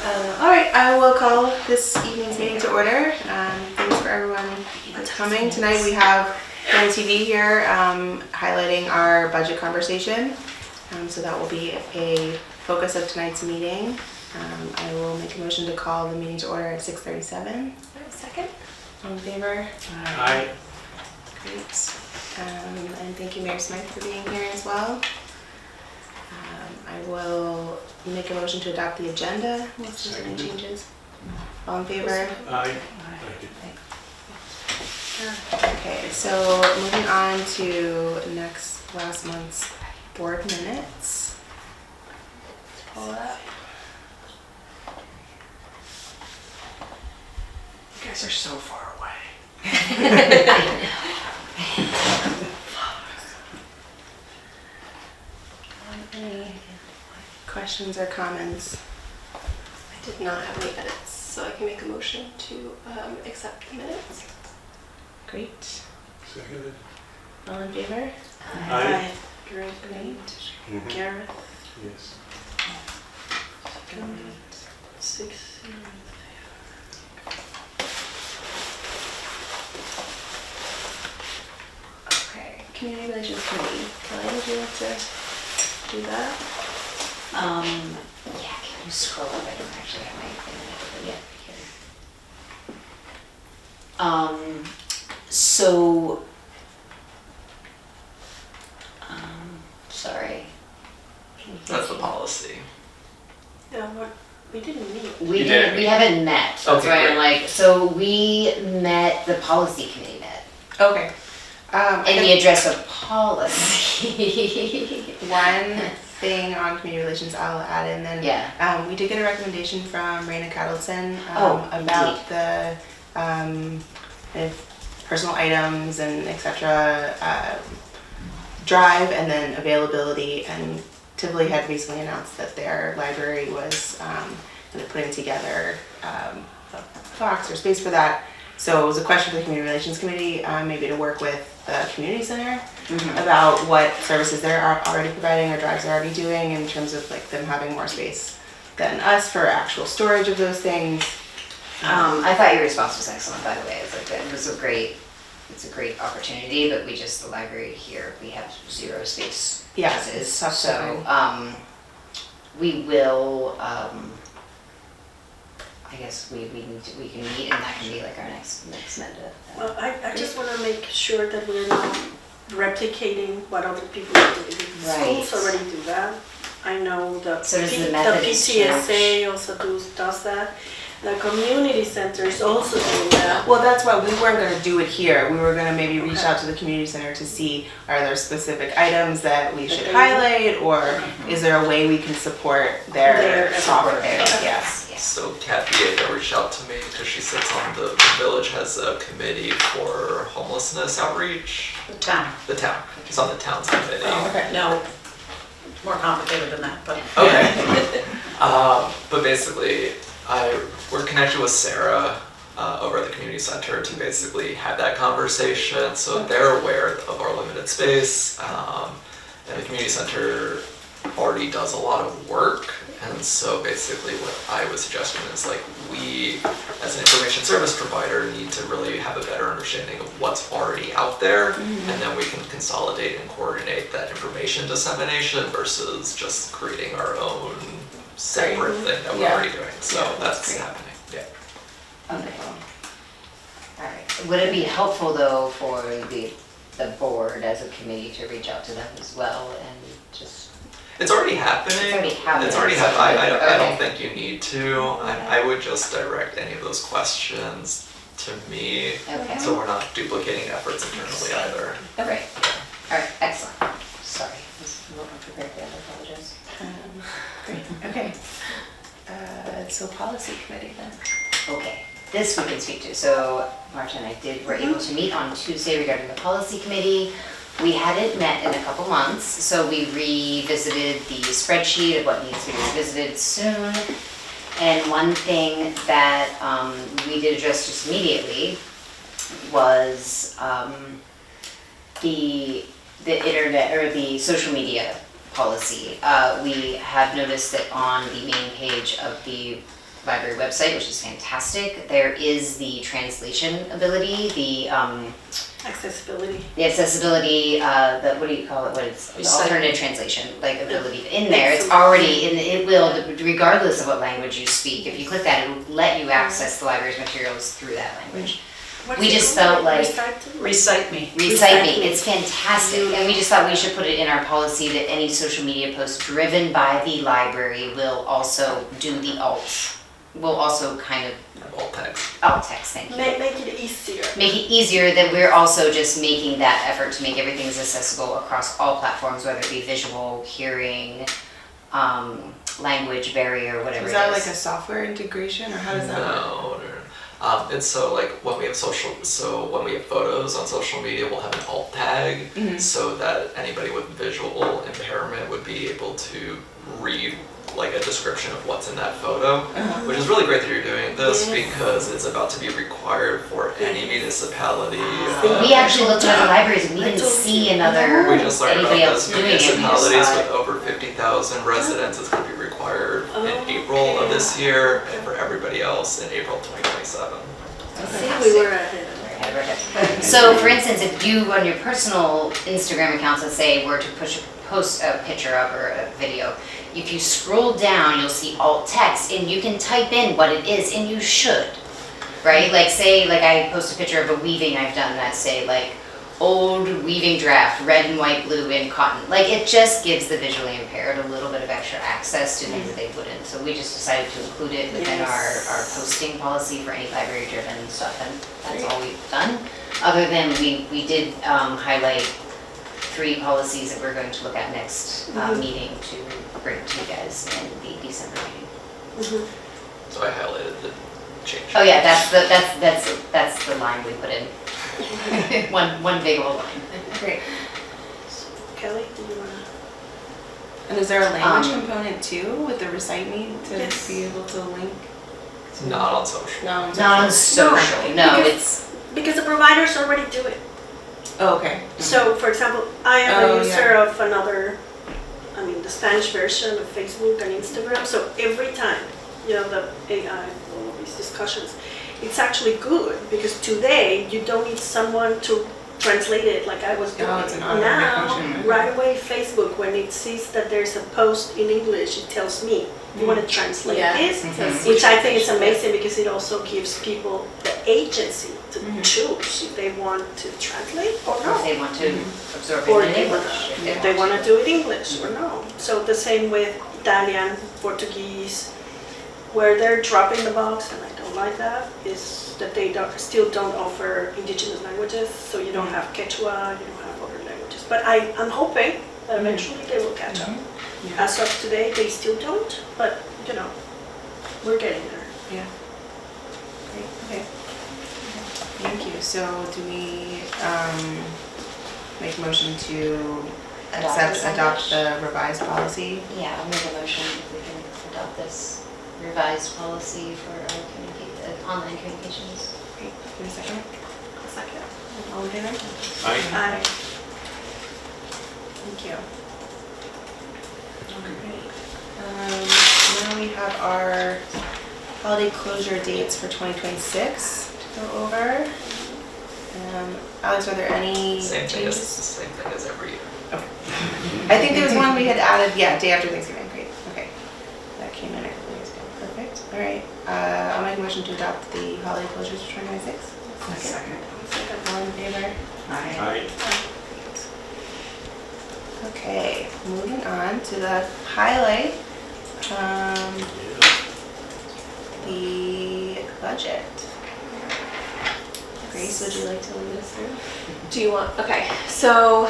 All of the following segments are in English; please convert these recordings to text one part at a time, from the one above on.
All right, I will call this evening's meeting to order. Thanks for everyone for coming. Tonight we have on TV here highlighting our budget conversation. So that will be a focus of tonight's meeting. I will make a motion to call the meeting to order at 6:37. Second. All in favor? Aye. Great. And thank you, Mayor Smith, for being here as well. I will make a motion to adopt the agenda unless there's any changes. All in favor? Aye. Okay, so moving on to last month's board minutes. Pull up. You guys are so far away. Any questions or comments? I did not have any edits, so I can make a motion to accept the minutes. Great. Seconded. All in favor? Aye. Great. Mhm. Gareth. Yes. Great. 6. Okay, Community Relations Committee. Kelly, would you like to do that? Yeah, can you scroll up? I don't actually have my thing yet here. So, sorry. That's the policy. Yeah, we didn't meet. We haven't met. That's Okay, why I'm great. like, so we met, the policy committee met. Okay. And the address of policy. One thing on community relations I'll add in then. Yeah. We did get a recommendation from Raina Cattleton Indeed. about the if personal items and etc. Drive and then availability, and Tivoli had recently announced that their library was putting together a box or space for that. So it was a question for the Community Relations Committee, maybe to work with the community center about what services they're already providing or Drive's already doing in terms of like them having more space than us for actual storage of those things. I thought your response was excellent, by the way. It's like, it's a great opportunity, but the library here, we have zero space. Yeah, as is. it's tough to So, find. we will, I guess we can meet, and that can be like our next agenda. Well, I just want to make sure that we're not replicating what other people are doing. Right. Schools already do that. I know the So does the Methodist PTSA also does that. The community centers also do that. Well, that's why we weren't going to do it here. We were going to maybe reach out to the community center to see, are there specific items that we should highlight, or is there a way we can support their software? Yes. So Kathy reached out to me because she sits on the village has a committee for homelessness outreach. The town. The town. It's on the town's committee. Okay. No, more complicated than that, but. Okay. But basically, we're connected with Sarah over at the community center to basically have that conversation, so they're aware of our limited space. And the community center already does a lot of work, and so basically what I was suggesting is like we, as an information service provider, need to really have a better understanding of what's already out there, and then we can consolidate and coordinate that information dissemination versus just creating our own separate thing that we're already doing. So that's happening. Yeah. Okay. All right. Would it be helpful though for the board as a committee to reach out to them as well and just? It's already happening. It's already happening. I don't think you need to. I would just direct any of those questions to me, so we're not duplicating efforts internally either. Okay. All right. Excellent. Sorry, I was a little unprepared for that. I apologize. Great. Okay. So policy committee then. Okay, this we can speak to. So Marta and I were able to meet on Tuesday regarding the policy committee. We hadn't met in a couple months, so we revisited the spreadsheet of what needs to be revisited soon. And one thing that we did address just immediately was the internet or the social media policy. We have noticed that on the main page of the library website, which is fantastic. There is the translation ability, the Accessibility. accessibility, the, what do you call it, what it's, the Recite. alternative translation, like ability in there. It's already, in. It will, regardless of what language you speak, if you click that, it will let you access the library's materials through that language. What's We it just called? felt like- Recital? Recite me. Recite Me, Recite Me. it's fantastic, and we just thought we should put it in our policy that any social media post driven by the library will also do the alt, will also kind of, Alt text. alt text, thank you. Make it easier. Make it easier, that we're also just making that effort to make everything as accessible across all platforms, whether it be visual, hearing, language barrier, whatever it Is is. that like a software integration, or how does that work? No. And so like when we have photos on social media, we'll have an alt tag so that anybody with visual impairment would be able to read like a description of what's in that photo, which is really great that you're doing this because it's about to be required for any municipality. We actually looked at other libraries and we didn't see another, We just learned anybody about else this. doing it. We just Municipalities thought- with over 50,000 residents is going to be required in April of this year, and for everybody else in April 2027. See, we were ahead. So for instance, if you on your personal Instagram accounts, let's say, were to post a picture of or a video, if you scroll down, you'll see alt text and you can type in what it is, and you should, right? Like say, like I post a picture of a weaving I've done that say like old weaving draft, red and white, blue in cotton. Like it just gives the visually impaired a little bit of extra access to things that they wouldn't. So we just decided to include it within our posting policy for any library driven stuff, and that's all we've done. Other than we did highlight 3 policies that we're going to look at next meeting to bring to you guys in the December meeting. So I highlighted the change. Oh yeah, that's the line we put in. one big old line. Great. Kelly, do you wanna? And is there a language Um, component too with the Recite Me to Yes. be able to link? Not on social. No. Not on social, no, because- it's, Because the providers already do it. Oh, okay. So, for example, I am Oh, a user of another, the Spanish version of Facebook and Instagram. So every time, the AI, all of these discussions, it's actually good because today you don't need someone to translate it like I was doing. Oh, it's an automatic Now, function. right away, Facebook, when it sees that there's a post in English, it tells me, you want to translate Yeah. this? Mm-hmm. Which I think is amazing because it also gives people the agency to choose if they want to translate or if not. they want to absorb Or it in they English. if they want to do it English or no. So the same with Italian, Portuguese, where they're dropping the box, and I don't like that, is that they still don't offer indigenous languages, so you don't have Quechua, you don't have other languages. But I'm hoping that eventually they will catch up. Yeah. As of today, they still don't, but we're getting there. Yeah. Great, okay. Thank you. So do we make a motion to adopt the revised policy? Yeah, I'll make a motion if we can adopt this revised policy for our online communications. Great. Give me a second. I'll second. All in favor? Aye. Thank you. Alright. Now we have our holiday closure dates for 2026 to go over. Alex, are there any Same thing as, the changes? same thing as every year. I think there was one we had added, day after Thanksgiving, great, okay. That came in a couple years ago, perfect, all right. I'll make a motion to adopt the holiday closures for 2026. Second. All in favor? Aye. Okay, moving on to the highlight, the budget. Grace, would you like to lead us through? Do you want, okay, so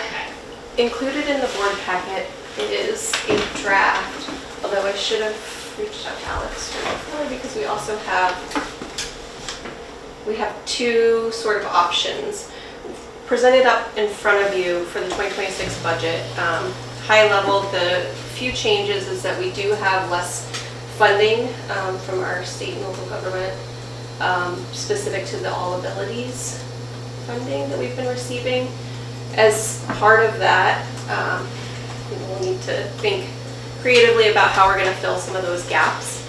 included in the board packet is a draft, although I should have reached out to Alex directly because we also have 2 sort of options presented up in front of you for the 2026 budget. High level, the few changes is that we do have less funding from our state and local government specific to the All Abilities funding that we've been receiving. As part of that, we'll need to think creatively about how we're going to fill some of those gaps.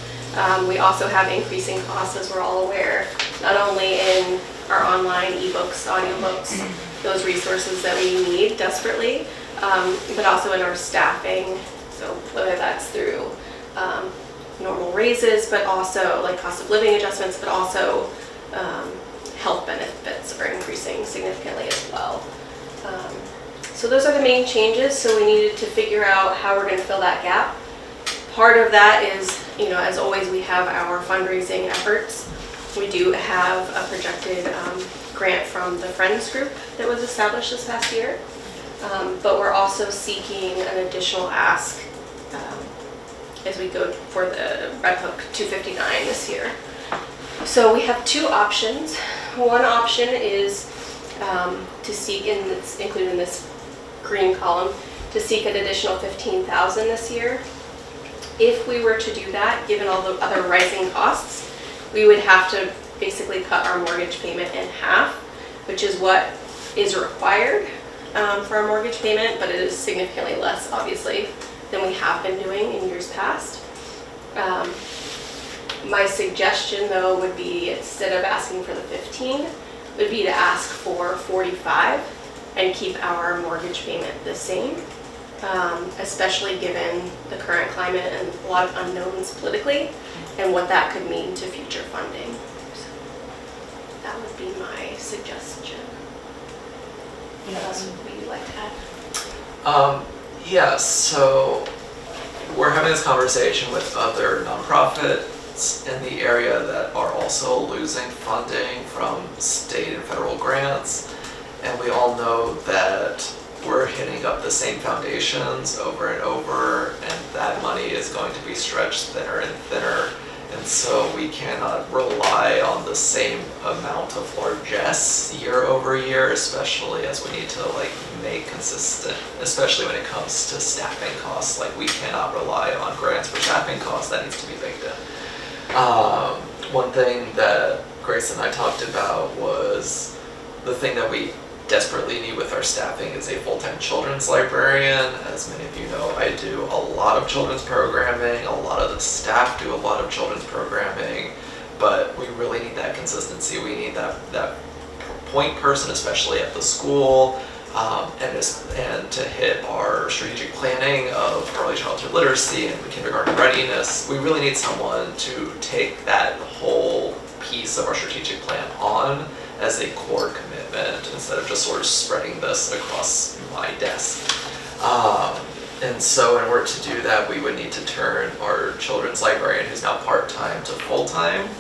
We also have increasing costs, as we're all aware, not only in our online ebooks, audiobooks, those resources that we need desperately, but also in our staffing. So whether that's through normal raises, but also like cost of living adjustments, but also health benefits are increasing significantly as well. So those are the main changes. So we needed to figure out how we're going to fill that gap. Part of that is, you know, as always, we have our fundraising efforts. We do have a projected grant from the Friends group that was established this past year. But we're also seeking an additional ask as we go for the Red Hook 259 this year. So we have two options. One option is to seek, and it's included in this green column, to seek an additional $15,000 this year. If we were to do that, given all the other rising costs, we would have to basically cut our mortgage payment in half, which is what is required for our mortgage payment, but it is significantly less, obviously, than we have been doing in years past. My suggestion, though, would be, instead of asking for the 15, would be to ask for 45 and keep our mortgage payment the same, especially given the current climate and a lot of unknowns politically and what that could mean to future funding. So that would be my suggestion. What else would you like to add? Yeah, so we're having this conversation with other nonprofits in the area that are also losing funding from state and federal grants. And we all know that we're hitting up the same foundations over and over, and that money is going to be stretched thinner and thinner. And so we cannot rely on the same amount of largesse year over year, especially as we need to make consistent, especially when it comes to staffing costs. Like, we cannot rely on grants for staffing costs. That needs to be baked in. One thing that Grace and I talked about was the thing that we desperately need with our staffing is a full-time children's librarian. As many of you know, I do a lot of children's programming. A lot of the staff do a lot of children's programming, but we really need that consistency. We need that point person, especially at the school, and to hit our strategic planning of early childhood literacy and kindergarten readiness. We really need someone to take that whole piece of our strategic plan on as a core commitment, instead of just sort of spreading this across my desk. And so in order to do that, we would need to turn our children's librarian, who's now part-time, to full-time.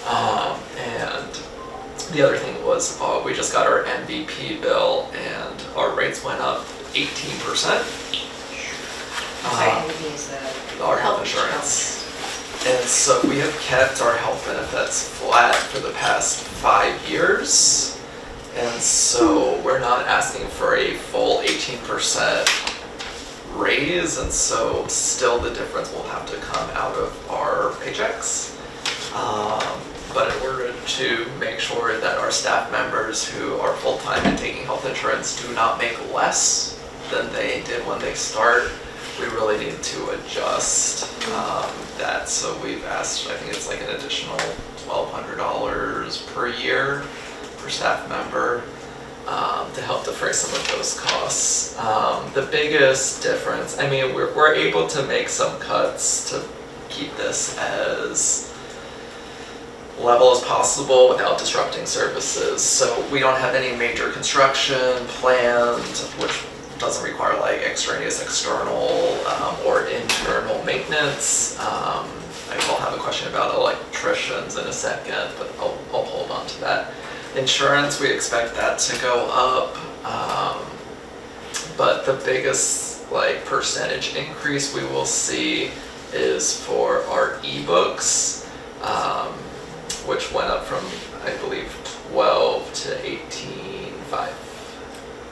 And the other thing was we just got our MVP bill, and our rates went up 18%. Sorry, MVP is the Our health insurance. And so we have kept our health benefits flat for the past 5 years. And so we're not asking for a full 18% raise. And so still the difference will have to come out of our paychecks. But in order to make sure that our staff members who are full-time and taking health insurance do not make less than they did when they start, we really need to adjust that. So we've asked, I think it's like an additional $1,200 per year per staff member to help defray some of those costs. The biggest difference, I mean, we're able to make some cuts to keep this as level as possible without disrupting services. So we don't have any major construction planned, which doesn't require like extraneous external or internal maintenance. I will have a question about electricians in a second, but I'll hold on to that. Insurance, we expect that to go up, but the biggest percentage increase we will see is for our ebooks, which went up from, I believe, 12 to 18.5.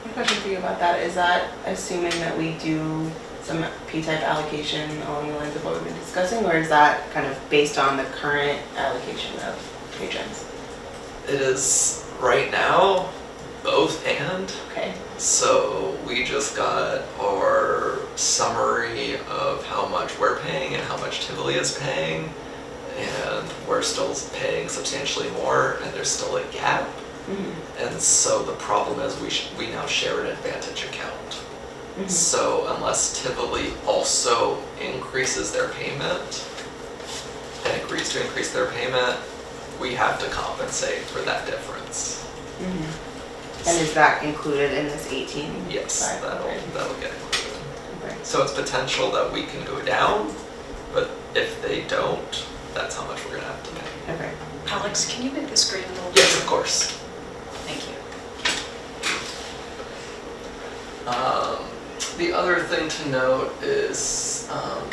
My question for you about that, is that assuming that we do some P-type allocation along the lines of what we've been discussing, or is that kind of based on the current allocation of patrons? It is right now both and. Okay. So we just got our summary of how much we're paying and how much Tivoli is paying, and we're still paying substantially more, and there's still a gap. And so the problem is we now share an Advantage account. So unless Tivoli also increases their payment and agrees to increase their payment, we have to compensate for that difference. And is that included in this 18? Yes, that'll get included. Okay. So it's potential that we can go down, but if they don't, that's how much we're gonna have to pay. Okay. Alex, can you make the screen a little? Yes, of course. Thank you. The other thing to note is,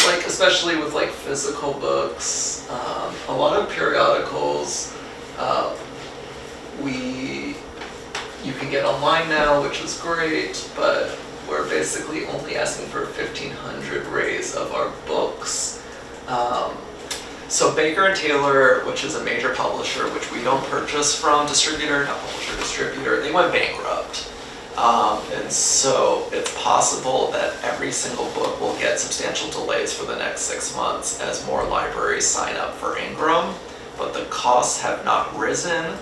like especially with like physical books, a lot of periodicals, you can get online now, which is great, but we're basically only asking for 1,500 raise of our books. So Baker and Taylor, which is a major publisher, which we don't purchase from distributor, not publisher, distributor, they went bankrupt. And so it's possible that every single book will get substantial delays for the next 6 months as more libraries sign up for Ingram, but the costs have not risen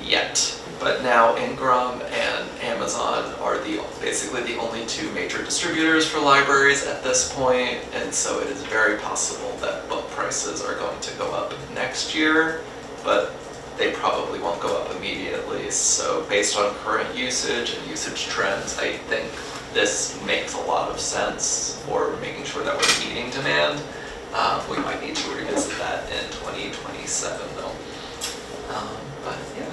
yet. But now Ingram and Amazon are basically the only two major distributors for libraries at this point, and so it is very possible that book prices are going to go up next year, but they probably won't go up immediately. So based on current usage and usage trends, I think this makes a lot of sense for making sure that we're meeting demand. We might need to revisit that in 2027 though. But yeah.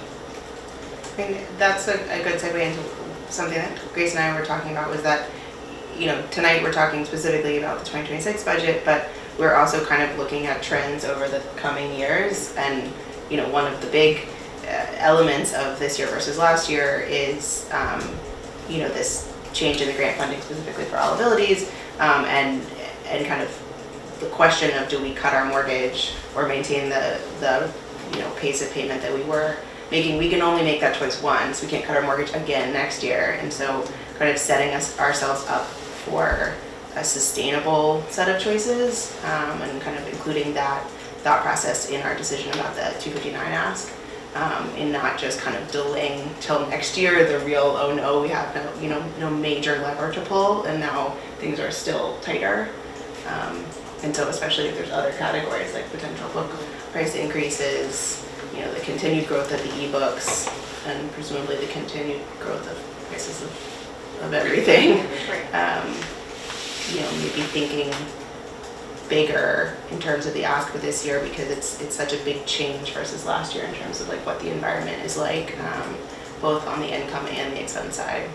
I mean, that's a good segue into something that Grace and I were talking about, was that, tonight we're talking specifically about the 2026 budget, but we're also kind of looking at trends over the coming years. And, one of the big elements of this year versus last year is, this change in the grant funding specifically for all abilities, and kind of the question of, do we cut our mortgage or maintain the pace of payment that we were making? We can only make that choice once. We can't cut our mortgage again next year. And so kind of setting ourselves up for a sustainable set of choices, and kind of including that thought process in our decision about the 259 ask, and not just kind of delaying till next year the real, oh no, we have no major lever to pull, and now things are still tighter. And so especially if there's other categories like potential book price increases, the continued growth of the ebooks, and presumably the continued growth of prices of everything. Maybe thinking bigger in terms of the ask for this year, because it's such a big change versus last year in terms of like what the environment is like, both on the income and the expense side.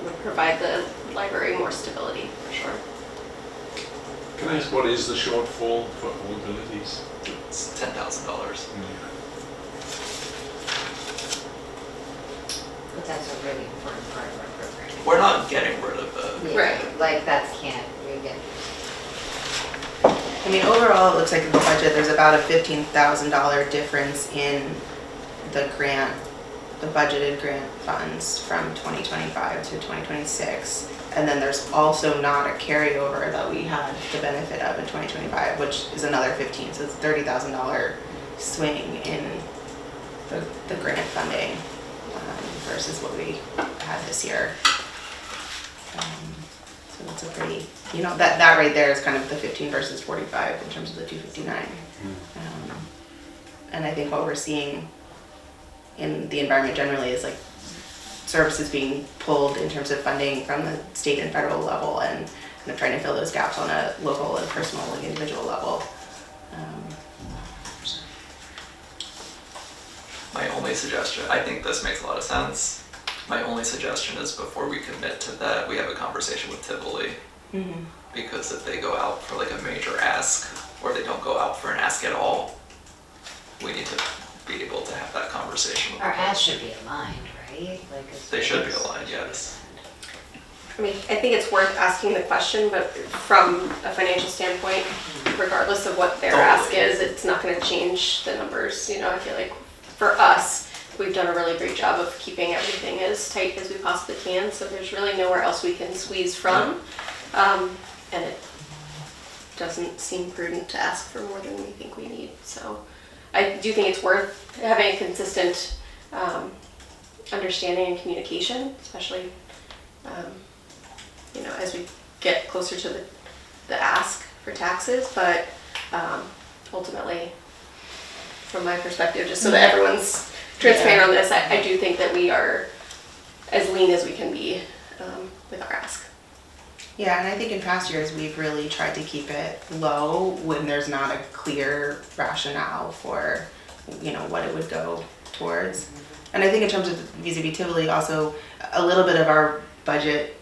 Would provide the library more stability, for sure. Can I ask, what is the shortfall for all abilities? It's $10,000. But that's a really important part of our program. We're not getting rid of it. Yeah, Right. like we get. I mean, overall, it looks like in the budget, there's about a $15,000 difference in the budgeted grant funds from 2025 to 2026. And then there's also not a carryover that we had the benefit of in 2025, which is another 15. So it's $30,000 swing in the grant funding, versus what we had this year. So that's a pretty, that right there is kind of the 15 versus 45 in terms of the 259. And I think what we're seeing in the environment generally is like services being pulled in terms of funding from the state and federal level, and kind of trying to fill those gaps on a local and personal and individual level. My only suggestion, I think this makes a lot of sense. My only suggestion is before we commit to that, we have a conversation with Tivoli. Because if they go out for like a major ask, or they don't go out for an ask at all, we need to be able to have that conversation with Our them. ads should be aligned, right? They should be aligned, yes. I mean, I think it's worth asking the question, but from a financial standpoint, regardless of what their ask is, it's not gonna change the numbers. I feel like for us, we've done a really great job of keeping everything as tight as we possibly can, so there's really nowhere else we can squeeze from. And it doesn't seem prudent to ask for more than we think we need. So I do think it's worth having a consistent understanding and communication, especially as we get closer to the ask for taxes. But ultimately, from my perspective, just so that everyone's transparent on this, I do think that we are as lean as we can be with our ask. Yeah, and I think in past years, we've really tried to keep it low when there's not a clear rationale for, what it would go towards. And I think in terms of vis-a-vis Tivoli, also, a little bit of our budget,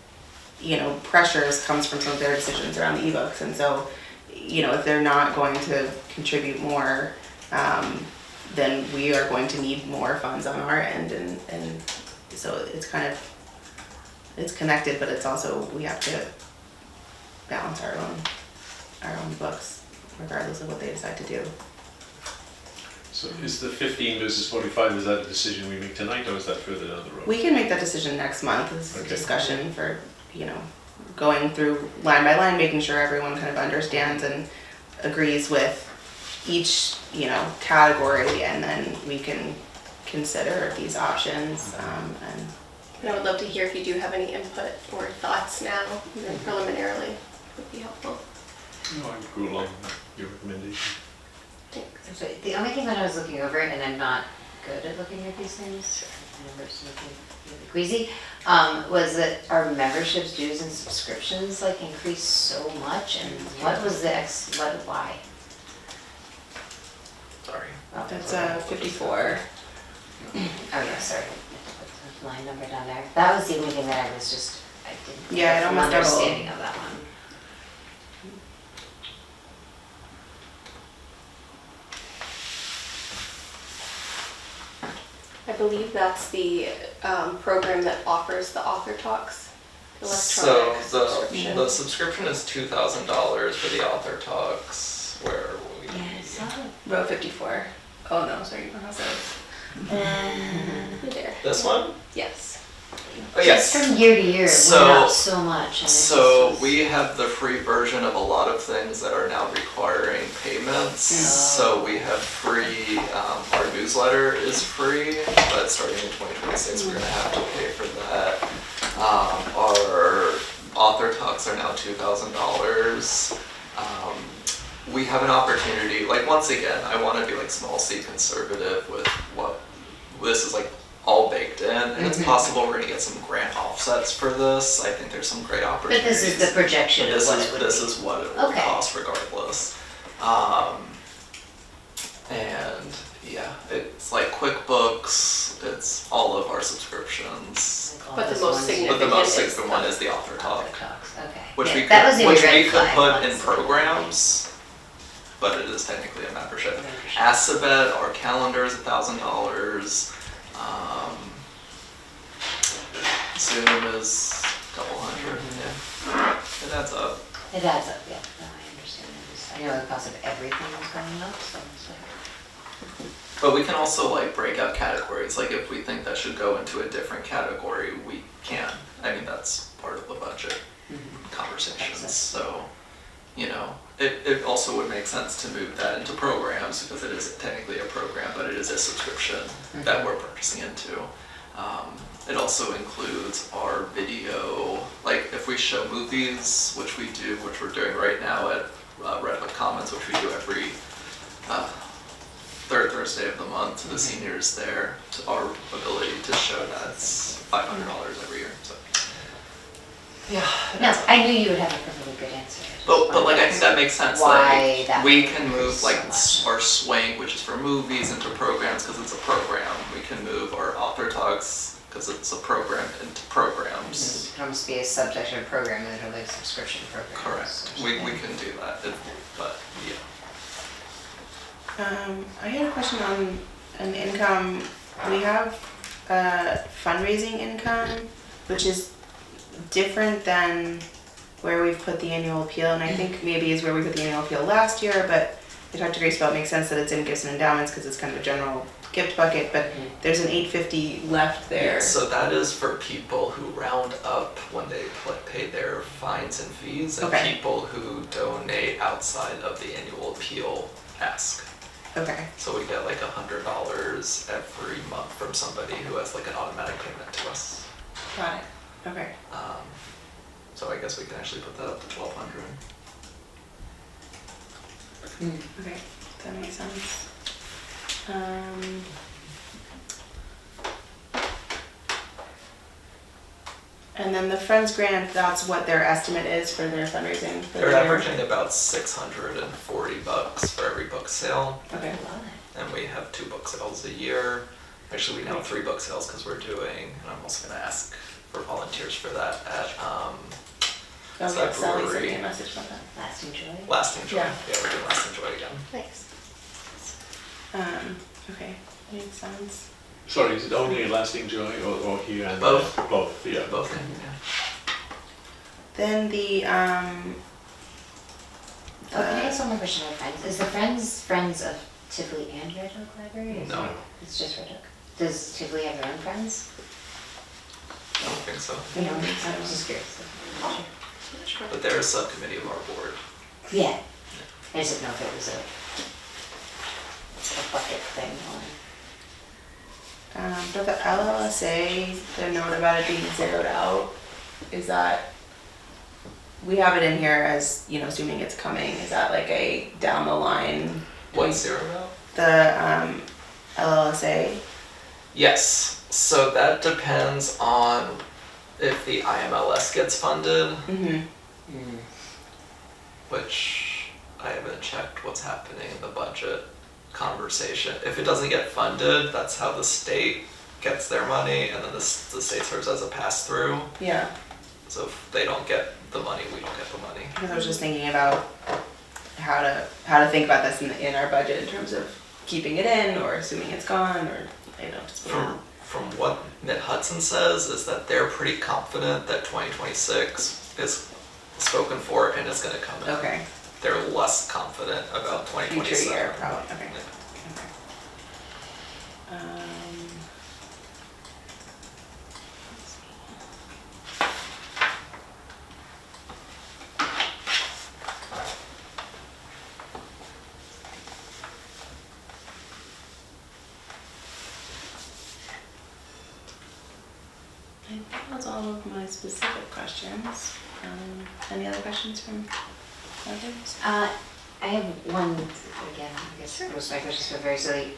pressures comes from some of their decisions around the ebooks. And so, if they're not going to contribute more, then we are going to need more funds on our end. And so it's connected, but it's also, we have to balance our own books, regardless of what they decide to do. So is the 15 versus 45, is that a decision we make tonight, or is that further down the road? We can make that decision next month. This is a Okay. discussion for, going through line by line, making sure everyone kind of understands and agrees with each, category, and then we can consider these options. And I would love to hear if you do have any input or thoughts now, even preliminarily, would be helpful. No, I would go along with your recommendation. So the only thing that I was looking over, and I'm not good at looking at these things, I'm just looking really queasy, was that our memberships, dues, and subscriptions increased so much, and what was the why? Sorry. Oh, That's 54. Oh yeah, sorry. Put the line number down there. That was the only thing that I didn't Yeah, it have an almost doubled. understanding of that one. I believe that's the program that offers the author talks, So electronic subscription. the subscription is $2,000 for the author talks, where we. Yeah, I saw it. Row 54. Oh no, sorry, you don't have Right there. This one? Yes. Oh, yes. Just from year to year, it So- went up so much. And it So just was- we have the free version of a lot of things that are now requiring payments. So we have free, our newsletter is free, but starting in 2026, we're gonna have to pay for that. Our author talks are now $2,000. We have an opportunity, once again, I wanna be small C conservative with what, this is all baked in, and it's possible we're gonna get some grant offsets for this. I think there's some great But opportunities. this is the projection of what it would be. This is what it would Okay. cost regardless. And yeah, it's QuickBooks, it's all of our subscriptions. Like all But the those most ones, significant But the most is significant one is the author talk, Author talks, okay. which Yeah, we that was could, the only which we red could flag put ones. in programs, but it is technically a membership. Membership. Assabet, our calendar is $1,000. Zoom is a couple hundred, yeah. It adds up. It adds up, yeah, no, I understand. I know the cost of everything is going up, so it's But we can also break out categories, if we think that should go into a different category, we can. I mean, that's part of the budget conversations, Makes sense. so, it also would make sense to move that into programs, because it is technically a program, but it is a subscription that we're purchasing into. It also includes our video, if we show movies, which we do, which we're doing right now at Red Hook Commons, which we do every third Thursday of the month to the seniors there, to our ability to show that's $500 every year, so. Yeah. No, I knew you would have a perfectly good answer. But I think that makes sense, Why that we would can move increase so much. our swing, which is for movies, into programs, because it's a program. We can move our author talks, because it's a program, into programs. It can almost be a subsection of program, literally a subscription program. Correct, we can do that, but yeah. I had a question on an income. We have fundraising income, which is different than where we've put the annual appeal, and I think maybe is where we put the annual appeal last year, but I talked to Grace about it makes sense that it's in gifts and endowments because it's kind of a general gift bucket, but there's an $850 left there. Yeah, so that is for people who round up when they pay their fines and fees, and Okay. people who donate outside of the annual appeal ask. Okay. So we get like $100 every month from somebody who has like an automatic payment to us. Got it. Okay. So I guess we can actually put that up to 1,200. Okay. That makes sense. And then the Friends Grant, that's what their estimate is for their fundraising for the They're year? averaging about $640 for every book sale, Okay. and we have 2 book sales a year. Actually, we now have 3 book sales because we're doing, and I'm also gonna ask for volunteers for that at Oh, that yeah, Sally sent me brewery. a message about that. Lasting joy. Lasting Joy. Yeah. Yeah, we're doing Lasting Joy again. Nice. Okay, makes sense. Sorry, is it only a Lasting Joy or here and Both. there? Both, yeah. Both, yeah. Then the, Oh, can I ask one more question about Friends? Is the friends of Tivoli and Red Oak Library? or is No. it- It's just Red Oak. Does Tivoli have their own friends? I don't think so. No, I was just curious. Sure. But they're a subcommittee of our board. Yeah, I just didn't know if it was a bucket thing or. but the LLSA, the note about it being zeroed out, is that, we have it in here as, you know, assuming it's coming, is that like a down the line? What's 0 now? The, LLSA? Yes, so that depends on if the IMLS gets funded, Mm-hmm. which I haven't checked what's happening in the budget conversation. If it doesn't get funded, that's how the state gets their money, and then the state serves as a pass-through. Yeah, So if they don't get the money, we don't get the money. because I was just thinking about how to think about this in our budget in terms of keeping it in or assuming it's gone or, you know, just. From what Mitt Hudson says is that they're pretty confident that 2026 is spoken for and is gonna come in. Okay, They're less confident about 2027. future year, probably, okay. Yeah. Okay. I think that was all of my specific questions. Any other questions from others? I have one, again, I guess most of my questions are very silly.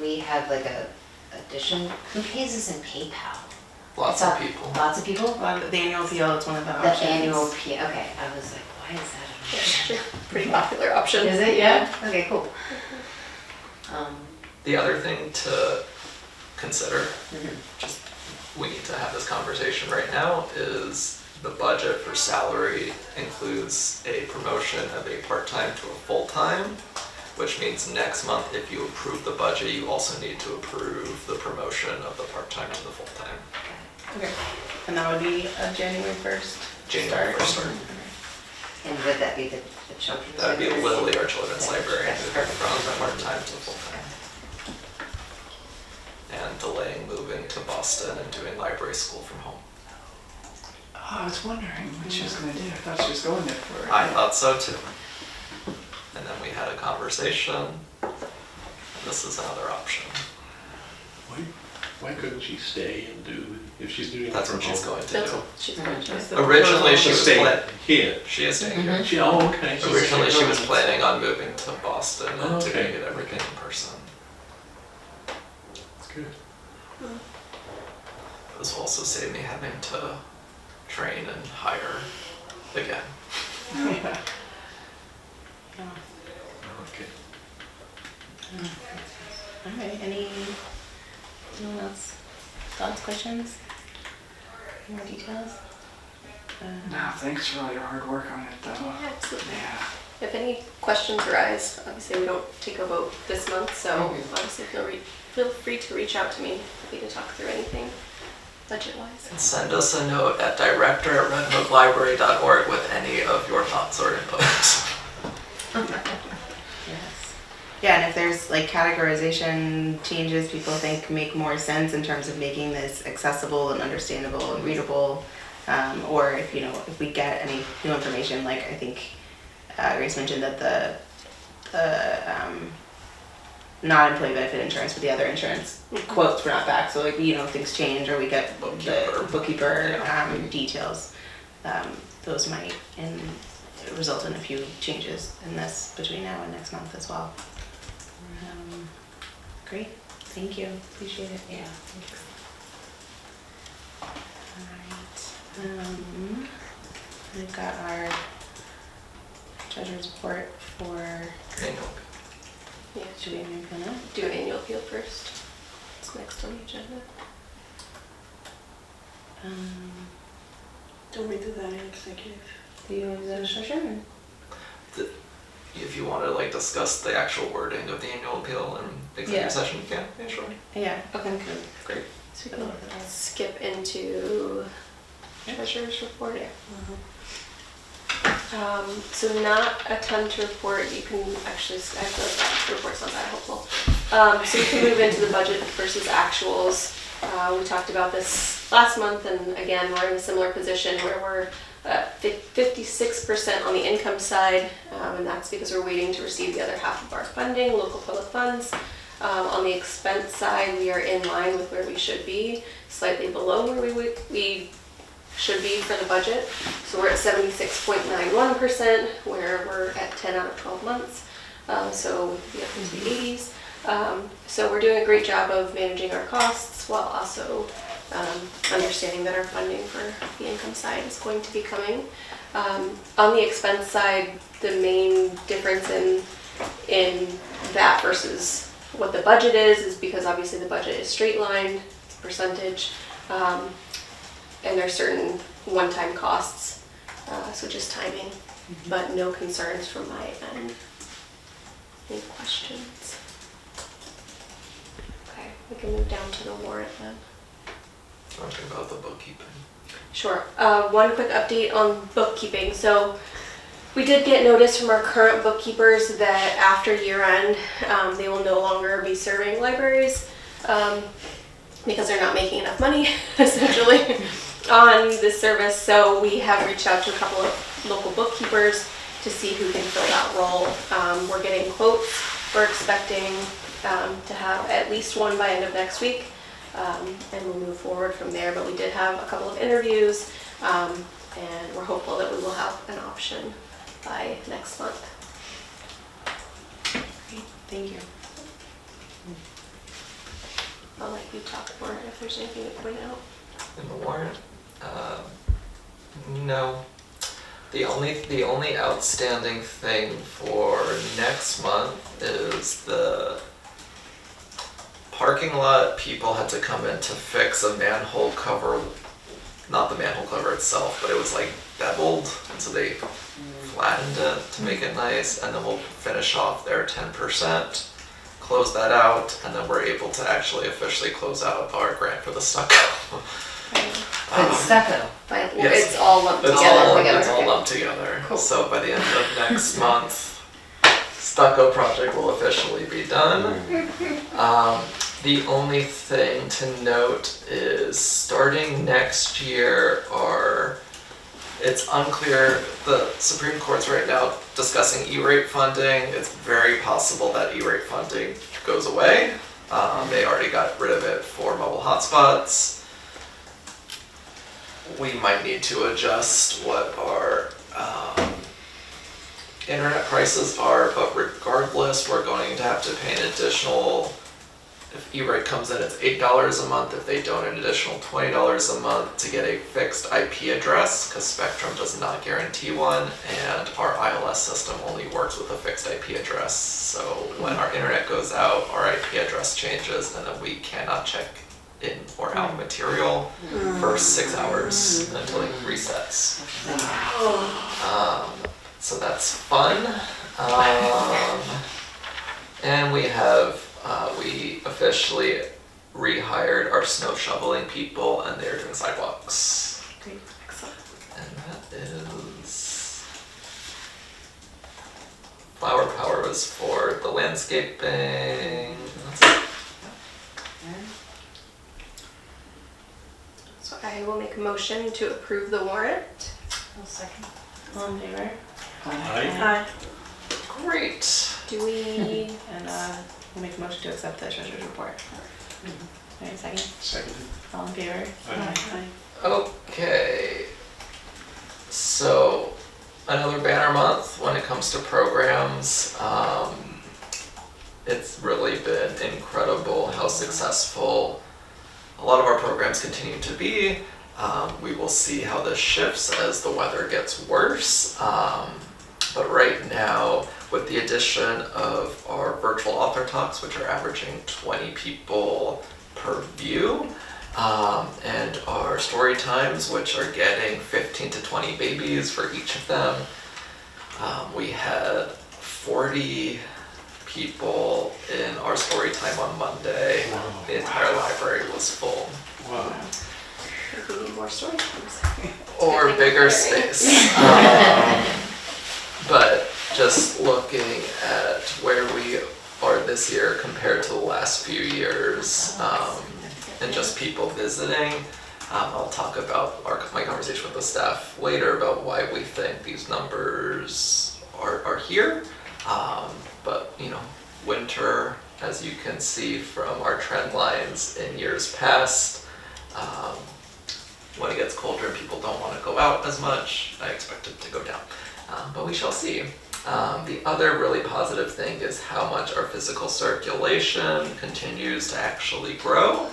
We have like a addition, who pays us in PayPal? Lots of people. Lots of people? Well, the annual appeal, it's one of the The options. annual P, okay, I was like, why is that an Yeah, option? pretty popular option. Is it, yeah? Okay, cool. The other thing to consider, Mhm. just we need to have this conversation right now, is the budget for salary includes a promotion of a part-time to a full-time, which means next month, if you approve the budget, you also need to approve the promotion of the part-time to the full-time. Okay, and that would be a January 1st January start? 1st start. And would that be the children's? That would be library? Lily, our children's That's- librarian, that's moving perfect. from part-time to full-time. And delaying moving to Boston and doing library school from home. Oh, I was wondering what she was gonna do. I thought she was going there for. I thought so too. And then we had a conversation. This is another option. Why couldn't she stay and do, if she's doing it That's from what she's home? going to That's do. what she's going to do. Originally, she was Stay plan- here. She is staying here. She, oh, okay. So Originally, she was she's- planning on moving to Boston and Oh, doing okay. it everything in person. That's good. This will also save me having to train and hire again. Okay. Alright, anyone else? Thoughts, questions? More details? No, thanks for all your hard work on it though. Yeah, absolutely. Yeah. If any questions arise, obviously we don't take a vote this month, so Mhm. obviously feel free to reach out to me. Happy to talk through anything budget-wise. And send us a note at director@redhooklibrary.org with any of your thoughts or input. Yes. Yeah, and if there's like categorization changes people think make more sense in terms of making this accessible and understandable and readable, Or if, you know, if we get any new information, like I think Grace mentioned that the not employee benefit insurance, but the other insurance quotes were not back. So like, you know, things change or we get the bookkeeper details. Those might result in a few changes in this between now and next month as well. Great, thank you, appreciate it. Yeah, thanks. Alright, we've got our treasurer's report for, Annual. Yeah, should we move on up? do an annual appeal first. It's next on the agenda. Don't we do that in executive? Do you want to do the session? If you want to like discuss the actual wording of the annual appeal in executive Yeah. session, yeah, sure. Yeah, Okay. good. Great. So we can look at Let's this. skip into treasurer's report. So not a ton to report. You can actually, I feel like the report's not that helpful. So we can move into the budget versus actuals. We talked about this last month, and again, we're in a similar position where we're at 56% on the income side, and that's because we're waiting to receive the other half of our funding, local public funds. On the expense side, we are in line with where we should be, slightly below where we should be for the budget. So we're at 76.91%, where we're at 10 out of 12 months. So we could be up into the 80s. So we're doing a great job of managing our costs while also understanding that our funding for the income side is going to be coming. On the expense side, the main difference in that versus what the budget is because obviously the budget is straight lined, it's a percentage, and there's certain one-time costs, so just timing, but no concerns from my end. Any questions? Okay, we can move down to the warrant then. Talking about the bookkeeping. Sure. One quick update on bookkeeping. So we did get notice from our current bookkeepers that after year end, they will no longer be serving libraries because they're not making enough money, essentially, on this service. So we have reached out to a couple of local bookkeepers to see who can fill that role. We're getting quotes. We're expecting to have at least one by end of next week. And we'll move forward from there, but we did have a couple of interviews, and we're hopeful that we will have an option by next month. Great, thank you. I'll let you talk more if there's anything to point out. In the warrant? No. The only outstanding thing for next month is the parking lot. People had to come in to fix a manhole cover, not the manhole cover itself, but it was like beveled, and so they flattened it to make it nice, and then we'll finish off their 10%, close that out, and then we're able to actually officially close out our grant for the stucco. But stucco. But Yes. it's all lumped It's together. all lumped together. So by the end of next month, stucco project will officially be done. The only thing to note is starting next year it's unclear, the Supreme Court's right now discussing E-rate funding. It's very possible that E-rate funding goes away. They already got rid of it for mobile hotspots. We might need to adjust what our internet prices are, but regardless, we're going to have to pay an additional, if E-rate comes in, it's $8 a month. If they don't, an additional $20 a month to get a fixed IP address, because Spectrum does not guarantee one, and our ILS system only works with a fixed IP address. So when our internet goes out, our IP address changes, and then we cannot check in or out material for 6 hours until it resets. So that's fun. And we have we officially rehired our snow shoveling people, and they're doing sidewalks. Great, excellent. And that is flower power was for the landscaping. That's it. So I will make a motion to approve the warrant. All in favor? Aye. Great. Do we, And we'll make a motion to accept the treasurer's report. All right, second. Seconded. All in favor? Aye. Okay. So, another banner month when it comes to programs. It's really been incredible how successful a lot of our programs continue to be. We will see how this shifts as the weather gets worse. But right now, with the addition of our virtual author talks, which are averaging 20 people per view, and our story times, which are getting 15 to 20 babies for each of them, we had 40 people in our story time on Monday. Wow. The entire library was full. Wow. we need more story times. Or Good bigger thing space. But just looking at where we are this year compared to the last few years, and just people visiting, I'll talk about my conversation with the staff later about why we think these numbers are here. But you know, winter, as you can see from our trend lines in years past, when it gets colder and people don't want to go out as much, I expect it to go down. But we shall see. The other really positive thing is how much our physical circulation continues to actually grow.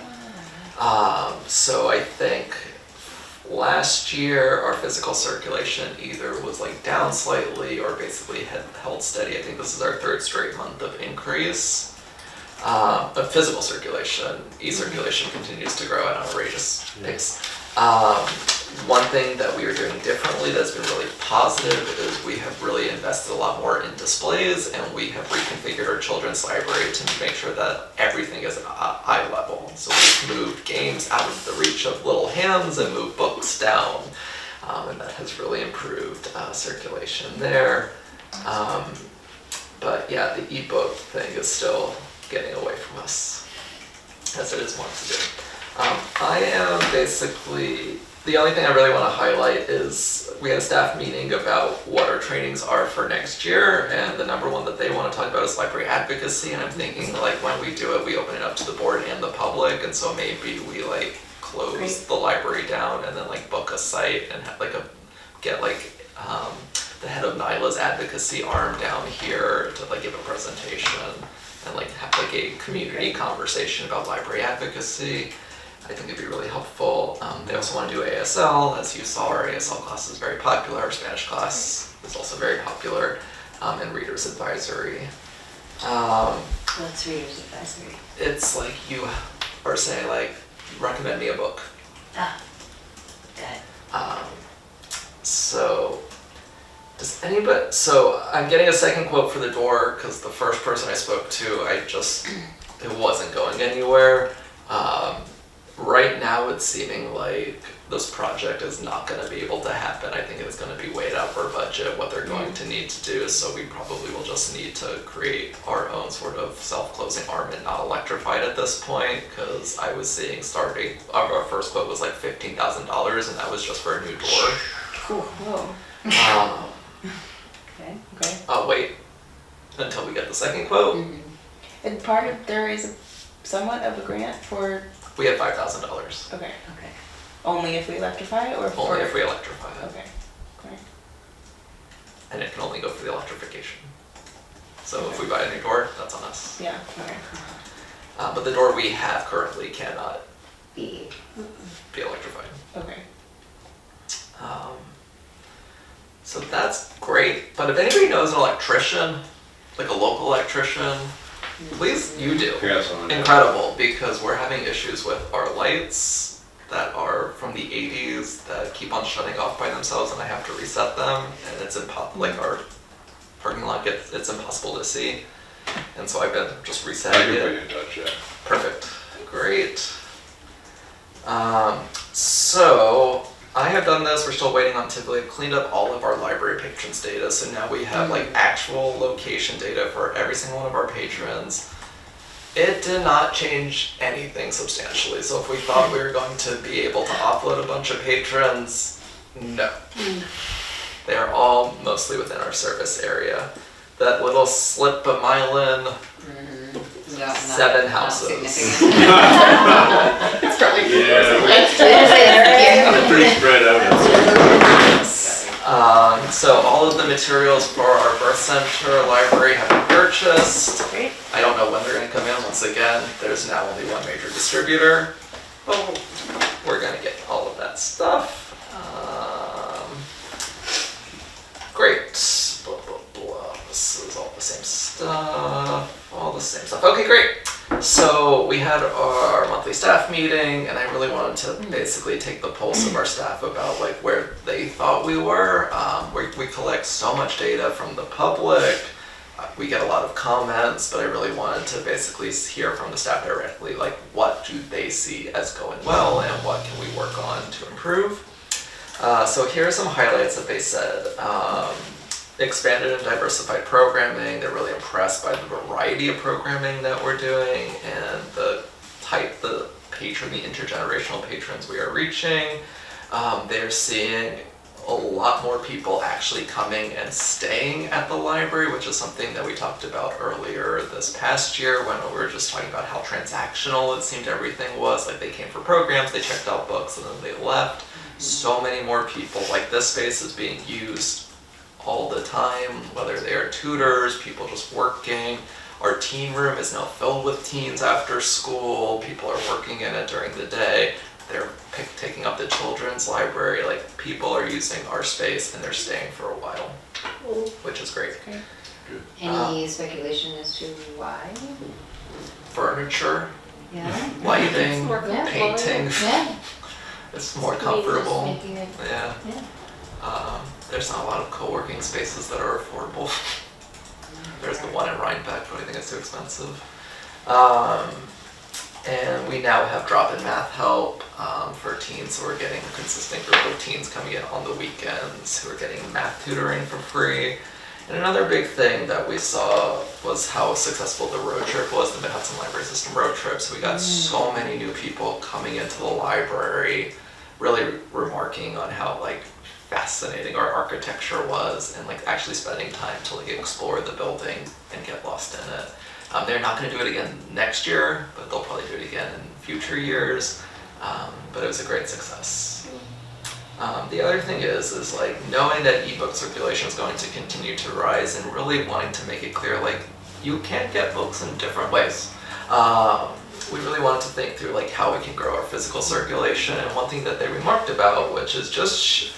So I think last year our physical circulation either was like down slightly or basically had held steady. I think this is our third straight month of increase. Of physical circulation, e-circulation continues to grow at an outrageous pace. One thing that we are doing differently that's been really positive is we have really invested a lot more in displays, and we have reconfigured our children's library to make sure that everything is at eye level. So we've moved games out of the reach of little hands and moved books down, and that has really improved circulation there. But yeah, the ebook thing is still getting away from us, as it is wont to do. I am basically, the only thing I really want to highlight is we had a staff meeting about what our trainings are for next year, and the number one that they want to talk about is library advocacy, and I'm thinking like when we do it, we open it up to the board and the public, and so maybe we like close the library down and then like book a site and have like get the head of NYLA's advocacy arm down here to like give a presentation and like have like a community conversation about library advocacy. I think it'd be really helpful. They also want to do ASL. As you saw, our ASL class is very popular. Our Spanish class is also very popular, and Reader's Advisory. What's Reader's Advisory? It's like you are saying like, recommend me a book. Ah, got it. So, does anybody, so I'm getting a second quote for the door because the first person I spoke to, it wasn't going anywhere. Right now it's seeming like this project is not going to be able to happen. I think it's going to be way out of our budget, what they're going to need to do, so we probably will just need to create our own sort of self-closing arm and not electrified at this point, because I was seeing starting, our first quote was like $15,000 and that was just for a new door. Whoa. Okay. I'll wait until we get the second quote. And there is somewhat of a grant for, We have $5,000, okay, Okay. only if we electrify or for? only if we electrify it, Okay, okay. and it can only go for the electrification. So if we buy a new door, that's on us. Yeah, okay. But the door we have currently cannot B. be electrified. Okay. So that's great, but if anybody knows an electrician, like a local electrician, please, you do. Here's one. Incredible, because we're having issues with our lights that are from the 80s that keep on shutting off by themselves, and I have to reset them, and it's like our parking lot it's impossible to see, and so I've been just I resetting can it. put you in touch, yeah. Perfect. Great. So I have done this. We're still waiting on Tivoli. I've cleaned up all of our library patrons data, so now we have like actual location data for every single one of our patrons. It did not change anything substantially. So if we thought we were going to be able to offload a bunch of patrons, no. They are all mostly within our service area. That little slip a mile in, No, 7 houses. It's probably They're pretty spread out. So all of the materials for our birth center library have been purchased. Great. I don't know when they're gonna come in. Once again, there's now only one major distributor. But we're gonna get all of that stuff. Great. Blah, blah, blah. This is all the same stuff. All the same stuff. Okay, great. So we had our monthly staff meeting, and I really wanted to basically take the pulse of our staff about like where they thought we were. We collect so much data from the public. We get a lot of comments, but I really wanted to basically hear from the staff directly, like what do they see as going well and what can we work on to improve. So here are some highlights that they said. Expanded and diversified programming. They're really impressed by the variety of programming that we're doing and the intergenerational patrons we are reaching. They're seeing a lot more people actually coming and staying at the library, which is something that we talked about earlier this past year when we were just talking about how transactional it seemed everything was. Like they came for programs, they checked out books, and then they left. So many more people. Like this space is being used all the time, whether they are tutors, people just working. Our teen room is now filled with teens after school. People are working in it during the day. They're taking up the children's library. Like people are using our space and they're staying for a while, which is great. Any speculation as to why? Furniture, Yeah. lighting, Yeah. painting. Yeah. It's more comfortable. Making it. Yeah. Yeah. There's not a lot of co-working spaces that are affordable. There's the one in Rhinebeck, but I think it's too expensive. And we now have drop-in math help for teens, so we're getting a consistent group of teens coming in on the weekends who are getting math tutoring for free. And another big thing that we saw was how successful the road trip was, the Mid-Hudson Library System road trip. So we got so many new people coming into the library, really remarking on how like fascinating our architecture was and like actually spending time to like explore the building and get lost in it. They're not going to do it again next year, but they'll probably do it again in future years. But it was a great success. The other thing is like knowing that ebook circulation is going to continue to rise and really wanting to make it clear like you can get books in different ways. We really wanted to think through like how we can grow our physical circulation, and one thing that they remarked about, which is just,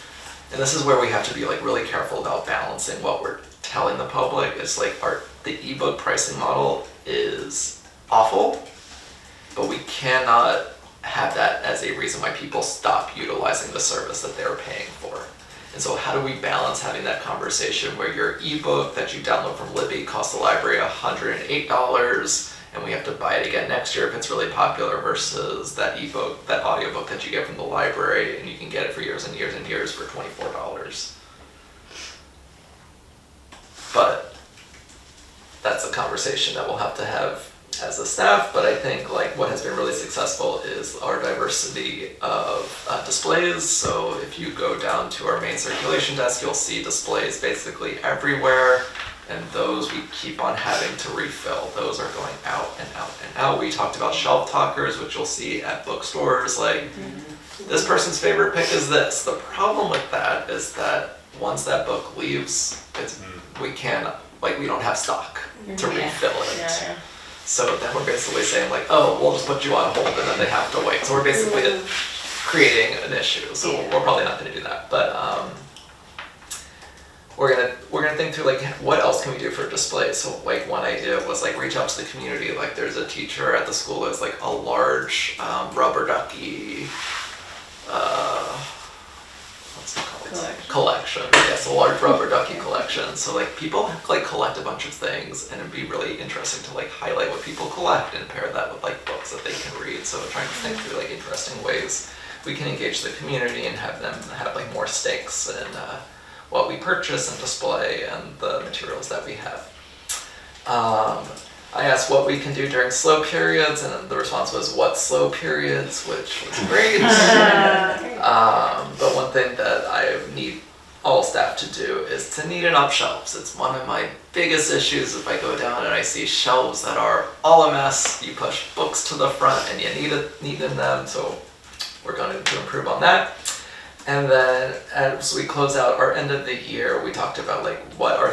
and this is where we have to be like really careful about balancing what we're telling the public, is like the ebook pricing model is awful, but we cannot have that as a reason why people stop utilizing the service that they're paying for. And so how do we balance having that conversation where your ebook that you download from Libby costs the library $108 and we have to buy it again next year if it's really popular, versus that ebook, that audiobook that you get from the library and you can get it for years and years and years for $24. But that's a conversation that we'll have to have as a staff, but I think like what has been really successful is our diversity of displays. So if you go down to our main circulation desk, you'll see displays basically everywhere, and those we keep on having to refill. Those are going out and out and out. We talked about shelf talkers, which you'll see at bookstores, like this person's favorite pick is this. The problem with that is that once that book leaves, we don't have stock to refill it. Yeah. So then we're basically saying like, oh, we'll just put you on hold and then they have to wait. So we're basically creating an issue. So we're probably not going to do that. But we're gonna think through like what else can we do for display. So like one idea was like reach out to the community. Like there's a teacher at the school that's like a large rubber ducky collection. Yes, a large rubber ducky collection. So like people like collect a bunch of things, and it'd be really interesting to like highlight what people collect and pair that with like books that they can read. So trying to think through like interesting ways we can engage the community and have them have like more stakes in what we purchase and display and the materials that we have. I asked what we can do during slow periods, and the response was, what slow periods, which was great. But one thing that I need all staff to do is to neaten up shelves. It's one of my biggest issues. If I go down and I see shelves that are all a mess, you push books to the front and you neaten them, so we're going to improve on that. And then as we close out our end of the year, we talked about like what are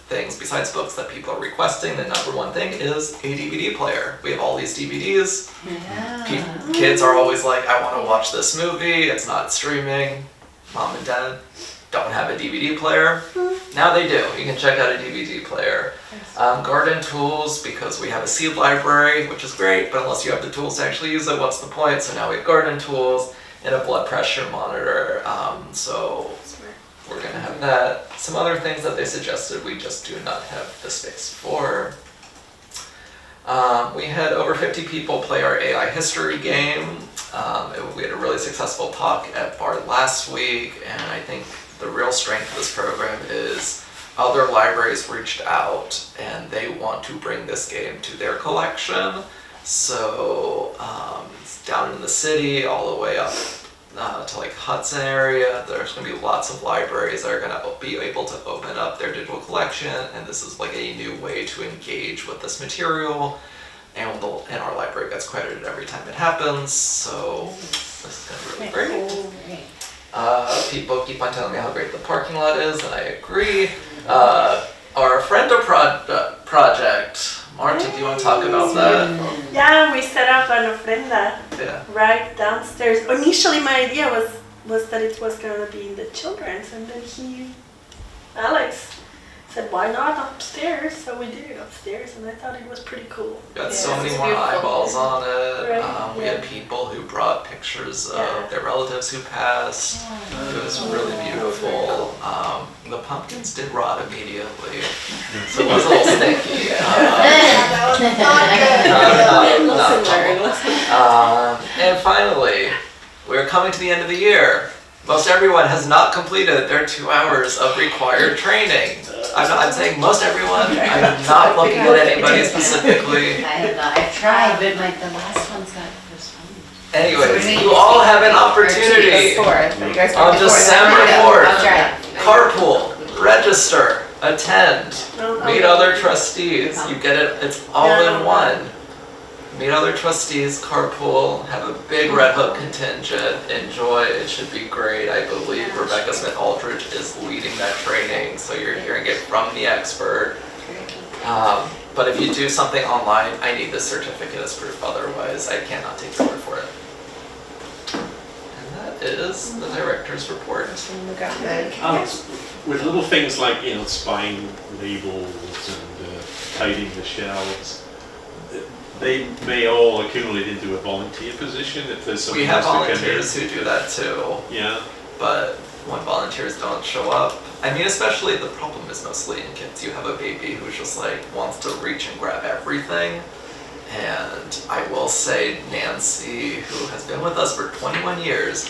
things besides books that people are requesting. The number one thing is a DVD player. We have all these DVDs. Kids are always like, I want to watch this movie. It's not streaming. Mom and dad don't have a DVD player. Now they do. You can check out a DVD player. Garden tools, because we have a seed library, which is great, but unless you have the tools to actually use it, what's the point? So now we have garden tools and a blood pressure monitor. So we're gonna have that. Some other things that they suggested we just do not have the space for. We had over 50 people play our AI history game. We had a really successful talk at BARD last week, and I think the real strength of this program is other libraries reached out and they want to bring this game to their collection. So it's down in the city all the way up to like Hudson area. There's going to be lots of libraries that are going to be able to open up their digital collection, and this is like a new way to engage with this material. And our library gets credited every time it happens, so this is going to be really great. People keep on telling me how great the parking lot is, and I agree. Our Frienda project, Marta, do you want to talk about that? Yeah, we set up an ofrenda right downstairs. Initially, my idea was that it was going to be in the children's, and then Alex said, why not upstairs? So we did it upstairs, and I thought it was pretty cool. We got so many more eyeballs on it. Right. We had people who brought pictures of their relatives who passed. It was really beautiful. The pumpkins did rot immediately, so it was a little stinky. And finally, we're coming to the end of the year. Most everyone has not completed their 2 hours of required training. I'm saying most everyone. I'm not looking at anybody specifically. I have not. I've tried, but the last one's got postponed. Anyways, you all have an opportunity on December 4th. I'll try. Carpool, register, attend, meet other trustees. You get it, it's all in one. Meet other trustees, carpool, have a big Red Hook contingent, enjoy, it should be great. I believe Rebecca Smith-Aldridge is leading that training, so you're hearing it from the expert. But if you do something online, I need this certificate as proof, otherwise I cannot take your word for it. And that is the director's report. With little things like, spying labels and tidying the shelves, they may all accumulate into a volunteer position if there's something We have else to come in. volunteers who do that too. Yeah. But when volunteers don't show up, I mean, especially the problem is mostly in kids. You have a baby who's just like wants to reach and grab everything. And I will say Nancy, who has been with us for 21 years,